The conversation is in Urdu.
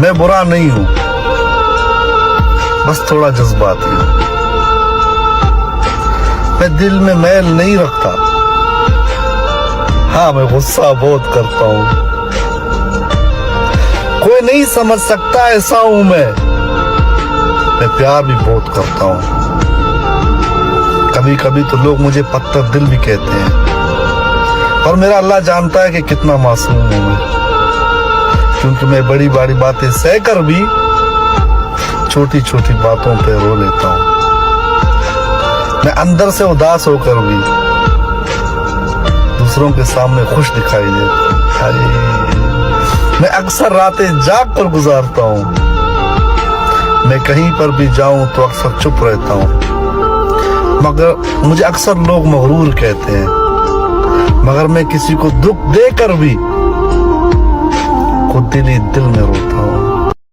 میں برا نہیں ہوں، بس تھوڑا جذباتی ہوں۔ میں دل میں میل نہیں رکھتا، ہاں میں غصہ بہت کرتا ہوں۔ کوئی نہیں سمجھ سکتا ایسا ہوں میں پیار بھی بہت کرتا ہوں۔ کبھی کبھی تو لوگ مجھے پتھر دل بھی کہتے ہیں، اور میرا اللہ جانتا ہے کہ کتنا معصوم ہوں میں، کیونکہ میں بڑی بڑی باتیں سہ کر بھی چھوٹی چھوٹی باتوں پہ رو لیتا ہوں۔ میں اندر سے اداس ہو کر بھی دوسروں کے سامنے خوش دکھائی دیتا ہوں۔ میں اکثر راتیں جاگ کر گزارتا ہوں۔ میں کہیں پر بھی جاؤں تو اکثر چپ رہتا ہوں، مگر مجھے اکثر لوگ مغرور کہتے ہیں، مگر میں کسی کو دکھ دے کر بھی خود دل ہی دل میں روتا ہوں۔